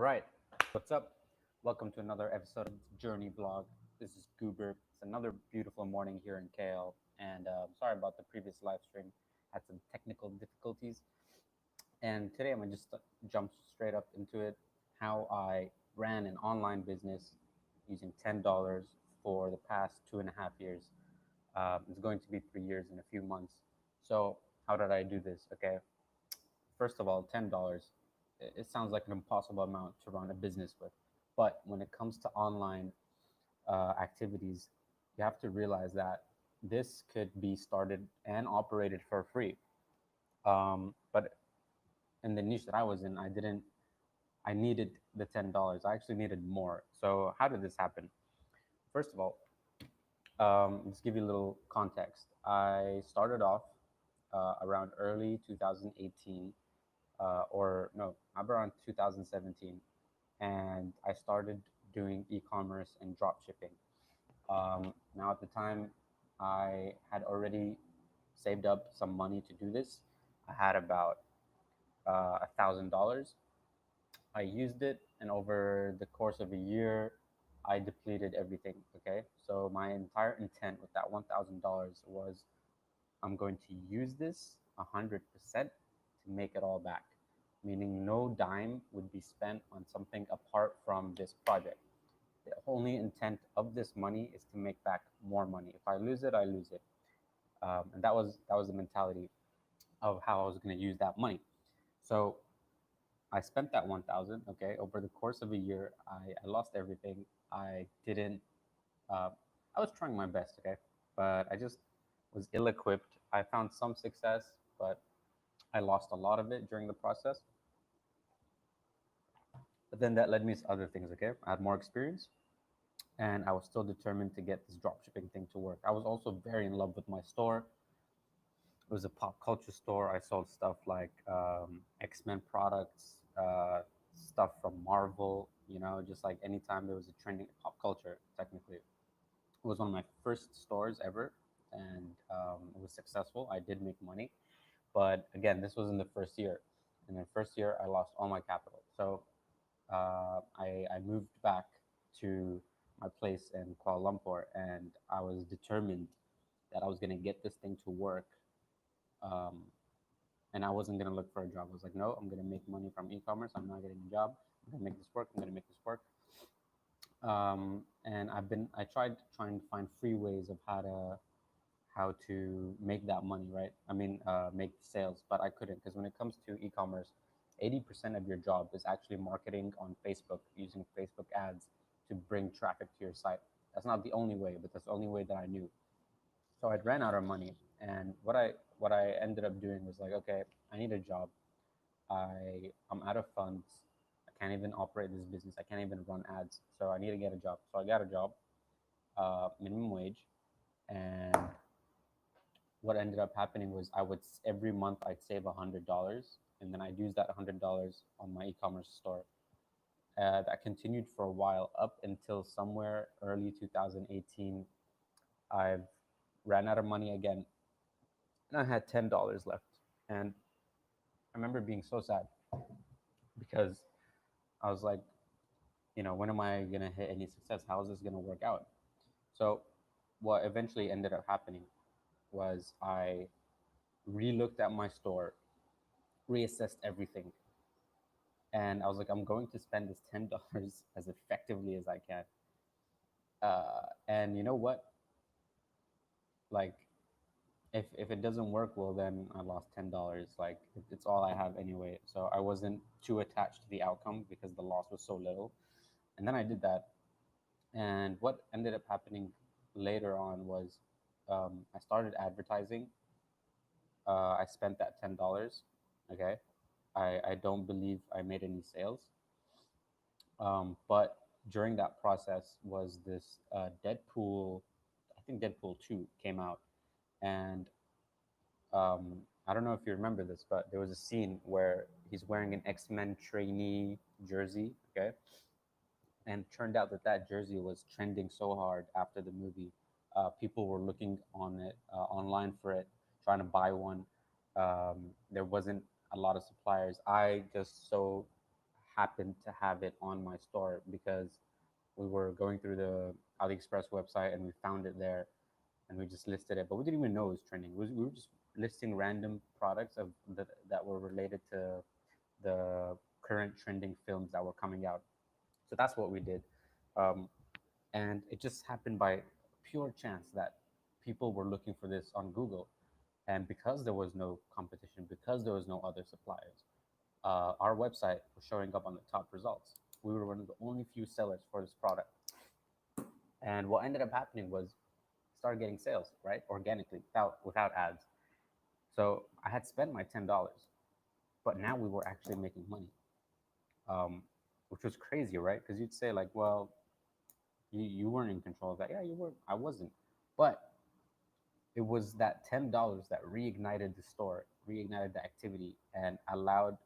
Right. What's up? Welcome to another episode of Journey Vlog. This is Goober. It's another beautiful morning here in KL. And sorry about the previous live stream. Had some technical difficulties. And today I'm going to just jump straight up into it. How I ran an online business using $10 for the past 2.5 years. It's going to be 3 years in a few months. So, how did I do this? Okay. First of all, $10. It sounds like an impossible amount to run a business with. But when it comes to online activities, you have to realize that this could be started and operated for free. But in the niche that I was in, I needed the $10. I actually needed more. So how did this happen? First of all, let's give you a little context. I started off around early 2018, or no, around 2017, and I started doing e-commerce and drop shipping. Now, at the time, I had already saved up some money to do this. I had about $1,000. I used it, and over the course of a year, I depleted everything. Okay, so my entire intent with that $1,000 was I'm going to use this 100% to make it all back, meaning no dime would be spent on something apart from this project. The only intent of this money is to make back more money. If I lose it, I lose it. And that was the mentality of how I was going to use that money. So I spent that 1,000. Okay, over the course of a year, I lost everything. I didn't. Uh, I was trying my best. Okay, but I just was ill-equipped. I found some success, but I lost a lot of it during the process. But then that led me to other things. Okay, I had more experience, and I was still determined to get this dropshipping thing to work. I was also very in love with my store. It was a pop culture store. I sold stuff like X-Men products, stuff from Marvel. Just like anytime there was a trending pop culture, technically, it was one of my first stores ever, and it was successful. I did make money, but again, this was in the first year. In the first year, I lost all my capital. So I moved back to my place in Kuala Lumpur, and I was determined that I was going to get this thing to work. Um, and I wasn't going to look for a job. I was like, no, I'm going to make money from e-commerce. I'm not getting a job. I'm going to make this work. I'm going to make this work. And I tried trying to find free ways of how to make that money, right? I mean, make sales, but I couldn't, because when it comes to e-commerce, 80% of your job is actually marketing on Facebook, using Facebook ads to bring traffic to your site. That's not the only way, but that's the only way that I knew. So I ran out of money, and what I ended up doing was like, okay, I need a job. I'm out of funds. I can't even operate this business. I can't even run ads. So I need to get a job. So I got a job, minimum wage, and what ended up happening was every month I'd save $100, and then I'd use that $100 on my e-commerce store. That continued for a while up until somewhere early 2018. I've ran out of money again, and I had $10 left. And I remember being so sad because I was like, when am I gonna hit any success? How is this gonna work out? So what eventually ended up happening was I re-looked at my store, reassessed everything, and I was like, I'm going to spend this $10 as effectively as I can. And you know what? Like, if it doesn't work, well, then I lost $10. Like, it's all I have anyway. So I wasn't too attached to the outcome because the loss was so little. And then I did that. And what ended up happening later on was I started advertising. I spent that $10. Okay. I don't believe I made any sales. But during that process was this Deadpool, I think Deadpool 2 came out. And I don't know if you remember this, but there was a scene where he's wearing an X-Men trainee jersey, okay? And turned out that that jersey was trending so hard after the movie. People were looking on it online for it, trying to buy one. There wasn't a lot of suppliers. I just so happened to have it on my store because we were going through the AliExpress website and we found it there and we just listed it, but we didn't even know it was trending. We were just listing random products that were related to the current trending films that were coming out. So that's what we did. Um, and it just happened by pure chance that people were looking for this on Google. And because there was no competition, because there was no other suppliers, our website was showing up on the top results. We were one of the only few sellers for this product. And what ended up happening was started getting sales, right? Organically, without ads. So I had spent my $10, but now we were actually making money, which was crazy, right? Because you'd say like, well, you weren't in control of that. Yeah, you were. I wasn't. But it was that $10 that reignited the store, reignited the activity, and allowed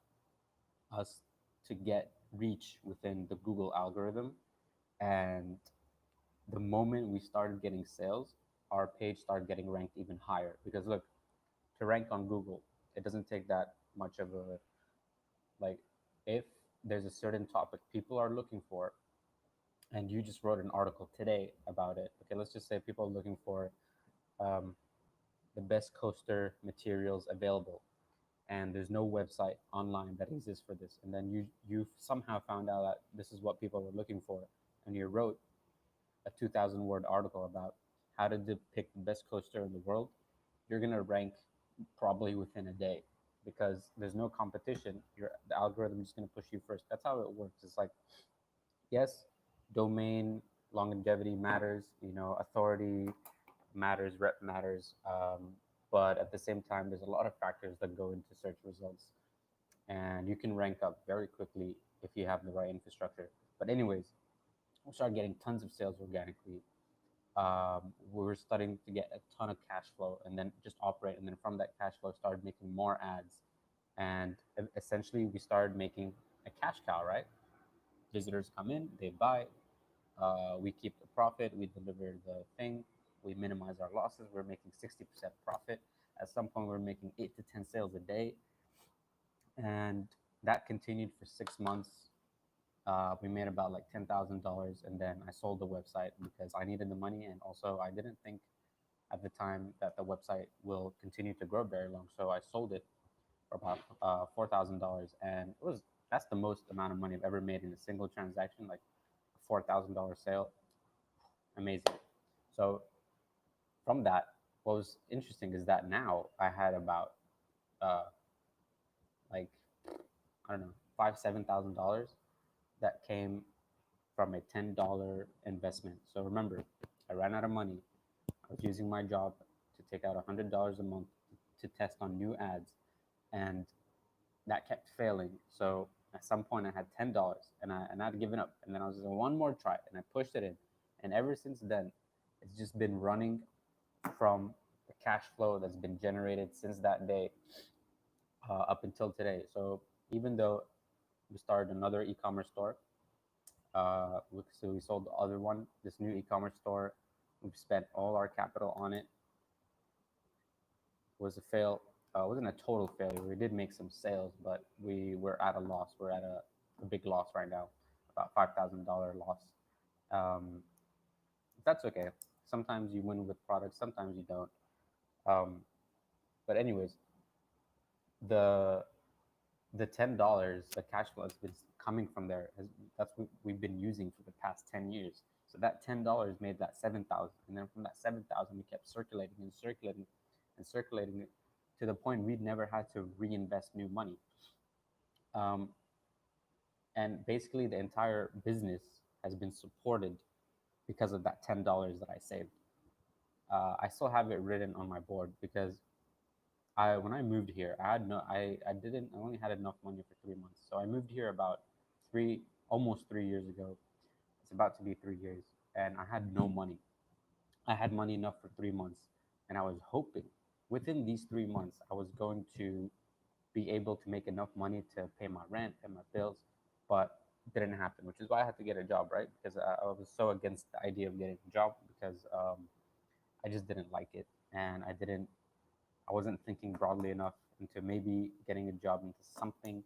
us to get reach within the Google algorithm. And the moment we started getting sales, our page started getting ranked even higher. Because look, to rank on Google, it doesn't take that much of a like if there's a certain topic people are looking for and you just wrote an article today about it. Okay, let's just say people are looking for um, the best coaster materials available, and there's no website online that exists for this. And then you somehow found out that this is what people were looking for, and you wrote a 2,000 word article about how to depict the best coaster in the world. You're gonna rank probably within a day because there's no competition. The algorithm is gonna push you first. That's how it works. It's like yes, domain longevity matters, authority matters, rep matters, but at the same time, there's a lot of factors that go into search results, and you can rank up very quickly if you have the right infrastructure. But anyways, we started getting tons of sales organically. We were starting to get a ton of cash flow, and then just operate, and then from that cash flow, started making more ads, and essentially, we started making a cash cow, right? Visitors come in, they buy, we keep the profit, we deliver the thing, we minimize our losses. We're making 60% profit. At some point, we're making 8 to 10 sales a day, and that continued for 6 months. We made about like $10,000, and then I sold the website because I needed the money, and also I didn't think at the time that the website will continue to grow very long. So I sold it for about $4,000, and it was that's the most amount of money I've ever made in a single transaction, like a $4,000 sale. Amazing. So from that, what was interesting is that now I had about uh, like I don't know $5,000 to $7,000 that came from a $10 investment. So remember, I ran out of money. I was using my job to take out $100 a month to test on new ads, and that kept failing. So at some point, I had $10, and I'd given up. And then I was like, one more try, and I pushed it in. And ever since then, it's just been running from the cash flow that's been generated since that day up until today. So even though we started another e-commerce store, so we sold the other one, this new e-commerce store, we've spent all our capital on it. It was a fail. It wasn't a total failure. We did make some sales, but we were at a loss. We're at a big loss right now, about $5,000 loss. Um, that's okay. Sometimes you win with products, sometimes you don't. Um, but anyways, the the $10, the cash flow has been coming from there. That's what we've been using for the past 10 years. So that $10 made that 7,000, and then from that 7,000, we kept circulating and circulating and circulating it to the point we'd never had to reinvest new money. Um, and basically, the entire business has been supported because of that $10 that I saved. I still have it written on my board because when I moved here, I only had enough money for 3 months. So I moved here about almost 3 years ago. It's about to be 3 years, and I had no money. I had money enough for 3 months, and I was hoping within these 3 months I was going to be able to make enough money to pay my rent, pay my bills, but it didn't happen, which is why I had to get a job, right? Because I was so against the idea of getting a job because I just didn't like it, and I wasn't thinking broadly enough into maybe getting a job into something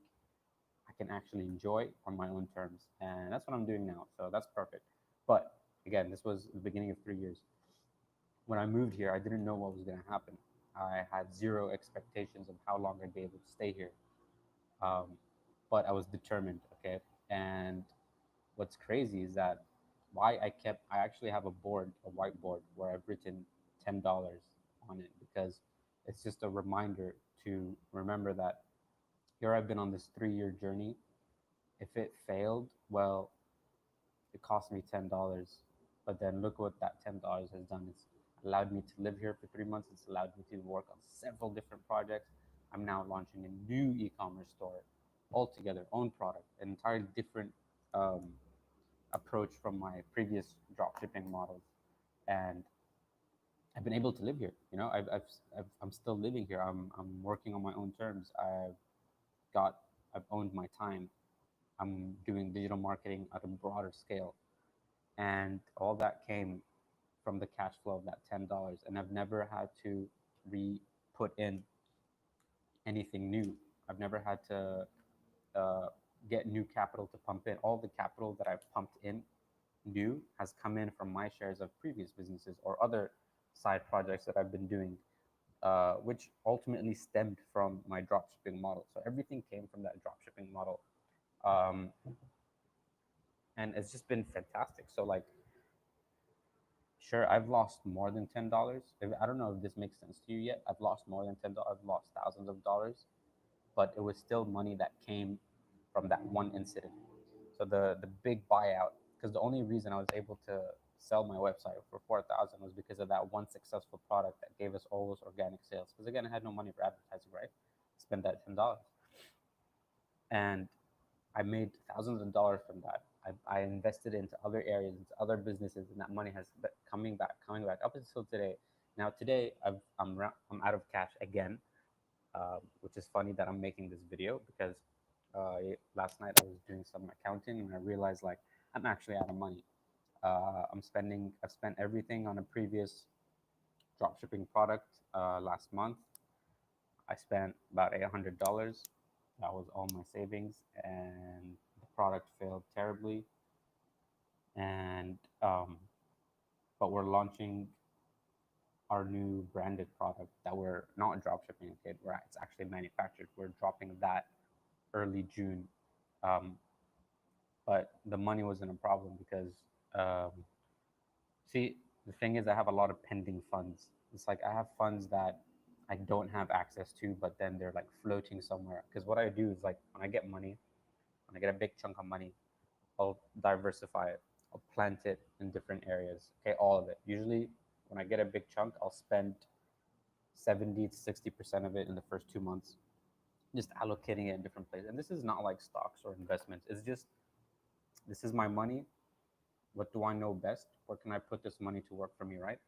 I can actually enjoy on my own terms. And that's what I'm doing now. So that's perfect. But again, this was the beginning of 3 years. When I moved here, I didn't know what was going to happen. I had zero expectations of how long I'd be able to stay here. Um, but I was determined, okay? And what's crazy is that I actually have a board, a whiteboard, where I've written $10 on it because it's just a reminder to remember that here I've been on this 3 year journey. If it failed, well, it cost me $10. But then look what that $10 has done. It's allowed me to live here for 3 months. It's allowed me to work on several different projects. I'm now launching a new e-commerce store altogether, own product, an entirely different um, approach from my previous dropshipping models. And I've been able to live here. You know, I'm still living here. I'm working on my own terms. Got, I've owned my time. I'm doing digital marketing at a broader scale. And all that came from the cash flow of that $10. And I've never had to re put in anything new. I've never had to uh, get new capital to pump in. All the capital that I've pumped in new has come in from my shares of previous businesses or other side projects that I've been doing, which ultimately stemmed from my dropshipping model. So everything came from that dropshipping model. Um, and it's just been fantastic. So, like, sure, I've lost more than $10. I don't know if this makes sense to you yet. I've lost more than $10. I've lost thousands of dollars, but it was still money that came from that one incident. So the big buyout, because the only reason I was able to sell my website for 4,000 was because of that one successful product that gave us all those organic sales. Because again, I had no money for advertising, right? Spend that $10, and I made thousands of dollars from that. I invested into other areas, into other businesses, and that money has been coming back up until today. Now today, I'm out of cash again, which is funny that I'm making this video because last night I was doing some accounting and I realized like I'm actually out of money. I've spent everything on a previous dropshipping product last month. I spent about $800. That was all my savings, and the product failed terribly. And but we're launching our new branded product that we're not dropshipping. Okay, where it's actually manufactured. We're dropping that early June. Um, but the money wasn't a problem because um, see, the thing is, I have a lot of pending funds. It's like I have funds that I don't have access to, but then they're like floating somewhere. Because what I do is like when I get money, when I get a big chunk of money, I'll diversify it. I'll plant it in different areas. Okay, all of it. Usually, when I get a big chunk, I'll spend 70 to 60% of it in the first 2 months, just allocating it in different places. And this is not like stocks or investments. It's just this is my money. What do I know best? Where can I put this money to work for me, right?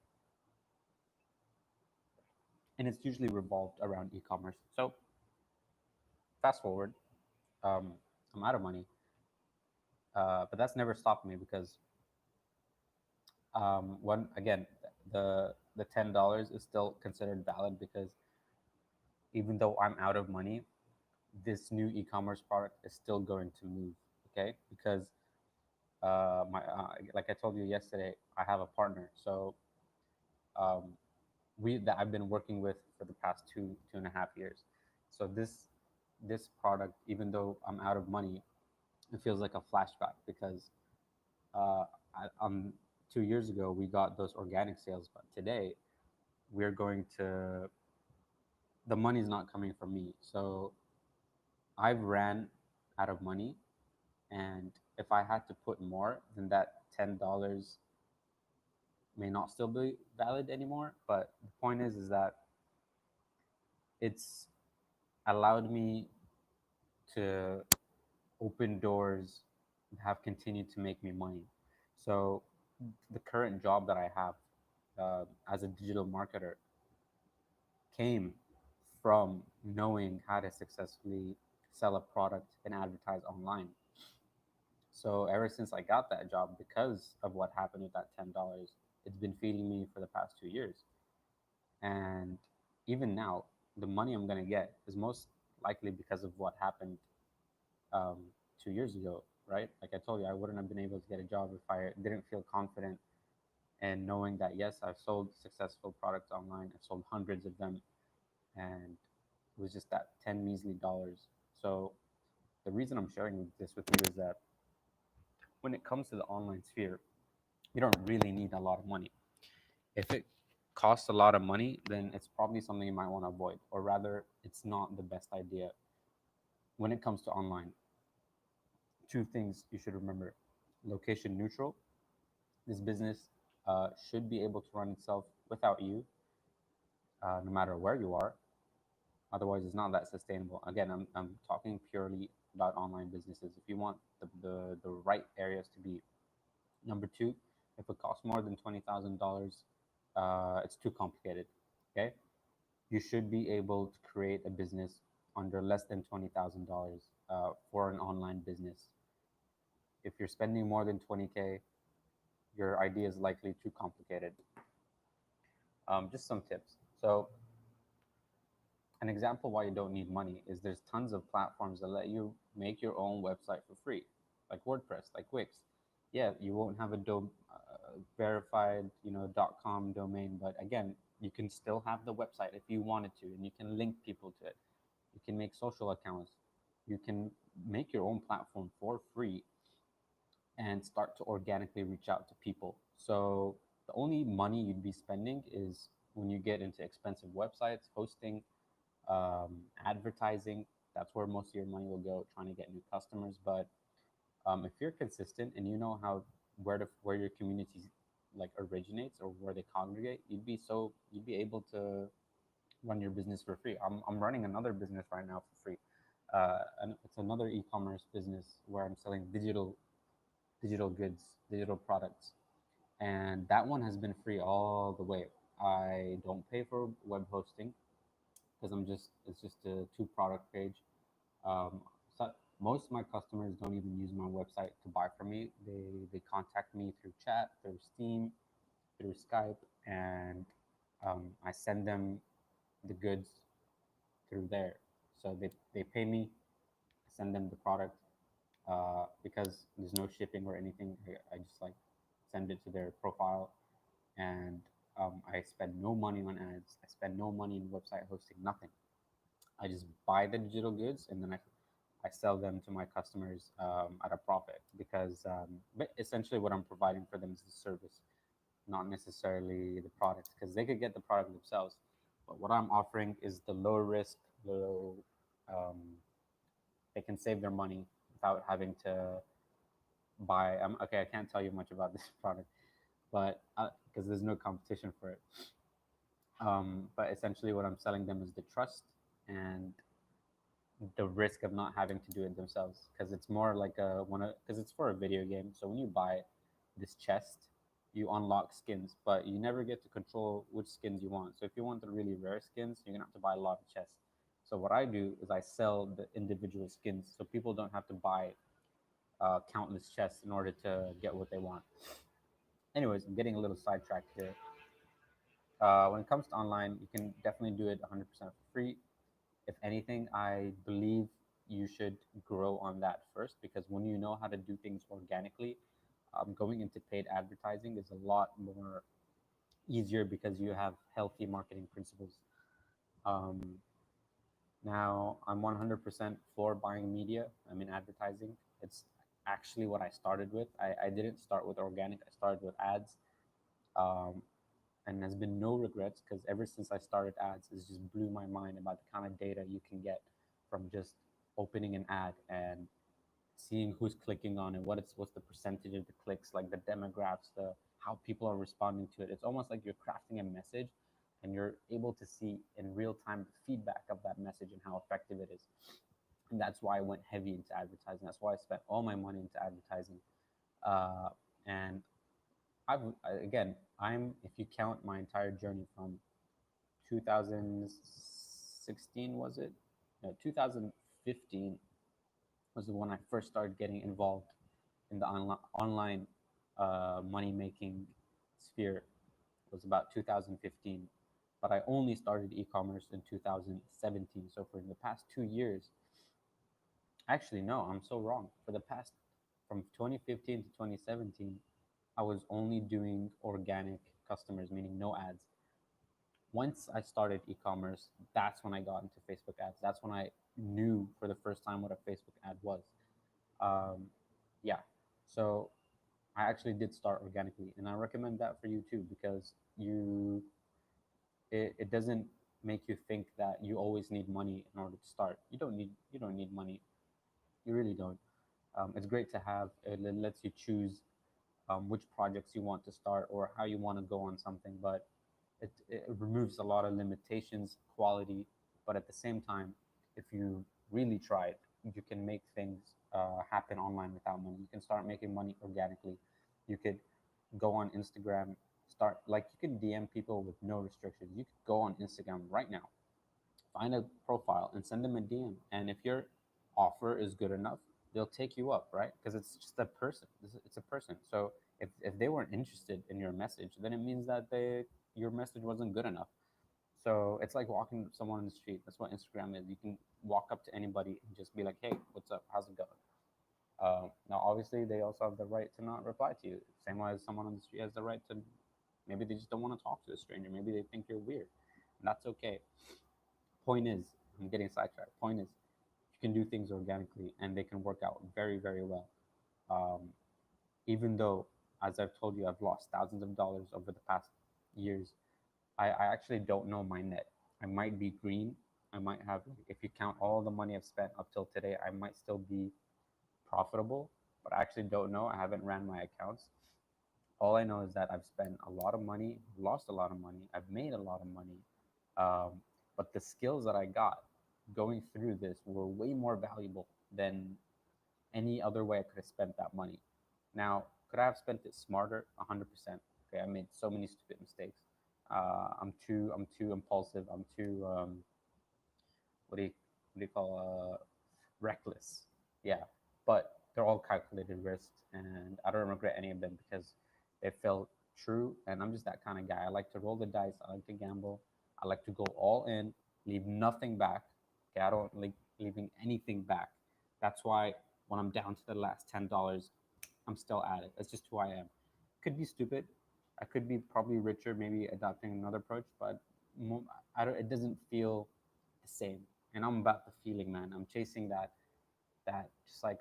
And it's usually revolved around e-commerce. So fast forward, I'm out of money, but that's never stopped me because one again, the $10 is still considered valid because even though I'm out of money, this new e-commerce product is still going to move. Okay, because my like I told you yesterday, I have a partner. So um, we that I've been working with for the past 2.5 years. So this product, even though I'm out of money, it feels like a flashback because uh, 2 years ago we got those organic sales, but today we're going to the money's not coming from me. So I've ran out of money, and if I had to put more, then that $10 may not still be valid anymore. But the point is that it's allowed me to open doors have continued to make me money. So the current job that I have as a digital marketer came from knowing how to successfully sell a product and advertise online. So ever since I got that job, because of what happened with that $10, it's been feeding me for the past 2 years. And even now, the money I'm gonna get is most likely because of what happened um, 2 years ago, right? Like I told you, I wouldn't have been able to get a job if I didn't feel confident and knowing that yes, I've sold successful products online. I've sold hundreds of them, and it was just that 10 measly dollars. So the reason I'm sharing this with you is that when it comes to the online sphere, you don't really need a lot of money. If it costs a lot of money, then it's probably something you might want to avoid, or rather, it's not the best idea. When it comes to online, two things you should remember: location neutral. This business should be able to run itself without you, no matter where you are. Otherwise, it's not that sustainable. Again, I'm talking purely about online businesses. If you want the right areas to be. Number two, if it costs more than $20,000, it's too complicated. Okay, you should be able to create a business under less than $20,000 for an online business. If you're spending more than 20K, your idea is likely too complicated. Just some tips. So an example why you don't need money is there's tons of platforms that let you make your own website for free, like WordPress, like Wix. Yeah, you won't have a verified, .com domain, but again, you can still have the website if you wanted to, and you can link people to it. You can make social accounts. You can make your own platform for free and start to organically reach out to people. So the only money you'd be spending is when you get into expensive websites, hosting, advertising. That's where most of your money will go, trying to get new customers. But if you're consistent and you know how where your community like originates or where they congregate, you'd be able to run your business for free. I'm running another business right now for free, and it's another e-commerce business where I'm selling digital goods, digital products, and that one has been free all the way. I don't pay for web hosting because it's just a two product page. Um, so most of my customers don't even use my website to buy from me. They contact me through chat, through Steam, through Skype, and I send them the goods through there. So they pay me, I send them the product because there's no shipping or anything. I just like send it to their profile, and I spend no money on ads. I spend no money in website hosting, nothing. I just buy the digital goods and then I sell them to my customers at a profit because but essentially what I'm providing for them is the service, not necessarily the product, because they could get the product themselves. But what I'm offering is the low risk, low, um, they can save their money without having to buy. Okay, I can't tell you much about this product, but because there's no competition for it. But essentially, what I'm selling them is the trust and the risk of not having to do it themselves, because it's more like a one because it's for a video game. So when you buy this chest, you unlock skins, but you never get to control which skins you want. So if you want the really rare skins, you're gonna have to buy a lot of chests. So what I do is I sell the individual skins, so people don't have to buy countless chests in order to get what they want. Anyways, I'm getting a little sidetracked here. When it comes to online, you can definitely do it 100% for free. If anything, I believe you should grow on that first, because when you know how to do things organically, going into paid advertising is a lot more easier because you have healthy marketing principles. Um, Now, I'm 100% for buying media. I mean, advertising. It's actually what I started with. I didn't start with organic, I started with ads. Um, and there's been no regrets because ever since I started ads, it's just blew my mind about the kind of data you can get from just opening an ad and seeing who's clicking on it, what's the percentage of the clicks, like the demographics, the how people are responding to it. It's almost like you're crafting a message and you're able to see in real time the feedback of that message and how effective it is. And that's why I went heavy into advertising. That's why I spent all my money into advertising. And again, if you count my entire journey from 2016, was it? No, 2015 was the one I first started getting involved in the online money making sphere. It was about 2015, but I only started e-commerce in 2017. So for the past 2 years, Actually, no, I'm so wrong. For the past, from 2015 to 2017, I was only doing organic customers, meaning no ads. Once I started e-commerce, that's when I got into Facebook ads. That's when I knew for the first time what a Facebook ad was. Um, yeah, so I actually did start organically, and I recommend that for you too because it doesn't make you think that you always need money in order to start. You don't need money. You really don't. It's great to have. It lets you choose which projects you want to start or how you want to go on something, but it removes a lot of limitations, quality. But at the same time, if you really try it, you can make things happen online without money. You can start making money organically. You could go on Instagram, start like you can DM people with no restrictions. You could go on Instagram right now, find a profile and send them a DM. And if your offer is good enough, they'll take you up, right? Because it's just a person. It's a person. So if they weren't interested in your message, then it means that your message wasn't good enough. So it's like walking someone in the street. That's what Instagram is. You can walk up to anybody and just be like, "Hey, what's up? How's it going?" Now, obviously, they also have the right to not reply to you. Same way as someone on the street has the right to. Maybe they just don't want to talk to a stranger. Maybe they think you're weird, and that's okay. Point is, I'm getting sidetracked. Point is, you can do things organically, and they can work out very, very well. Um, Even though, as I've told you, I've lost thousands of dollars over the past years, I actually don't know my net. I might be green. I might have, if you count all the money I've spent up till today, I might still be profitable, but I actually don't know. I haven't ran my accounts. All I know is that I've spent a lot of money, lost a lot of money, I've made a lot of money. But the skills that I got going through this were way more valuable than any other way I could have spent that money. Now, could I have spent it smarter? 100%. Okay, I made so many stupid mistakes. I'm too impulsive. I'm too what do you call reckless? Yeah, but they're all calculated risks, and I don't regret any of them because they felt true. And I'm just that kind of guy. I like to roll the dice. I like to gamble. I like to go all in, leave nothing back. Okay, I don't like leaving anything back. That's why when I'm down to the last $10, I'm still at it. That's just who I am. Could be stupid. I could be probably richer, maybe adopting another approach, but I don't. It doesn't feel the same. And I'm about the feeling, man. I'm chasing that just like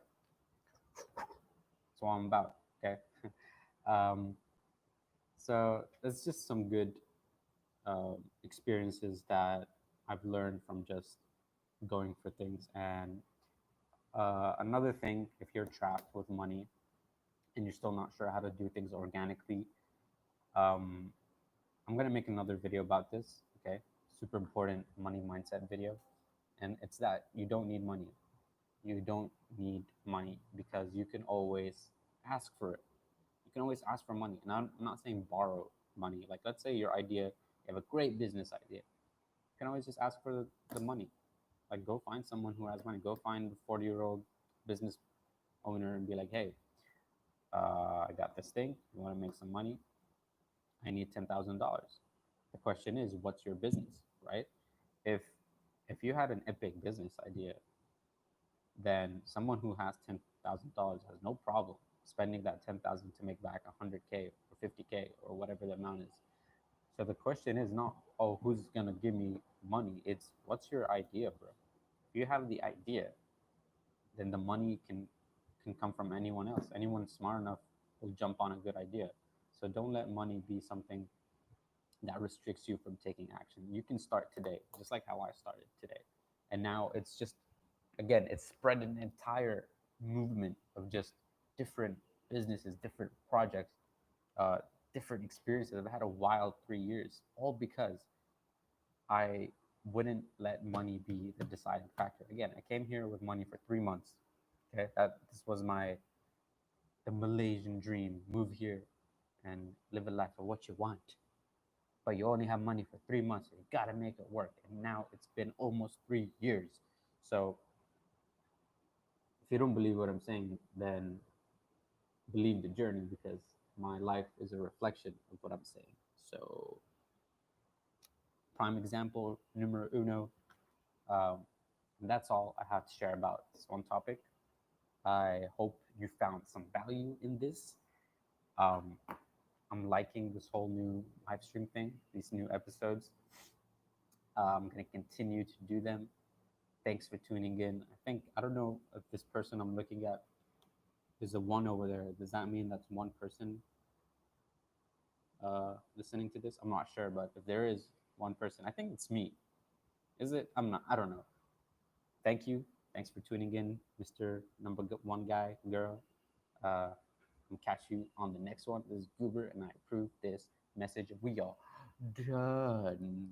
that's what I'm about. Okay. um, so it's just some good experiences that I've learned from just going for things. And another thing, if you're trapped with money and you're still not sure how to do things organically, um, I'm gonna make another video about this. Okay, super important money mindset video, and it's that you don't need money. You don't need money because you can always ask for it. You can always ask for money. And I'm not saying borrow money. Like, let's say your idea, you have a great business idea. You can always just ask for the money. Like, go find someone who has money. Go find a 40-year-old business owner and be like, hey, I got this thing. You want to make some money? I need $10,000. The question is, what's your business, right? If if you had an epic business idea, then someone who has $10,000 has no problem spending that 10,000 to make back 100K or 50K or whatever the amount is. So the question is not, oh, who's gonna give me money? It's what's your idea, bro? If you have the idea, then the money can come from anyone else. Anyone smart enough will jump on a good idea. So don't let money be something that restricts you from taking action. You can start today, just like how I started today. And now it's just, again, it's spread an entire movement of just different businesses, different projects, uh, different experiences. I've had a wild 3 years, all because I wouldn't let money be the deciding factor. Again, I came here with money for 3 months. Okay, that this was the Malaysian dream. Move here and live a life of what you want, but you only have money for 3 months. So you gotta make it work. And now it's been almost 3 years. So if you don't believe what I'm saying, then believe the journey because my life is a reflection of what I'm saying. So, prime example, numero uno, um, And that's all I have to share about this one topic. I hope you found some value in this. Um, I'm liking this whole new live stream thing, these new episodes. I'm going to continue to do them. Thanks for tuning in. I don't know if this person I'm looking at is a one over there. Does that mean that's one person listening to this? I'm not sure, but if there is one person, I think it's me. Is it? I'm not. I don't know. Thank you. Thanks for tuning in, Mr. Number One guy, girl. I'll catch you on the next one. This is Goober, and I approve this message. We are done.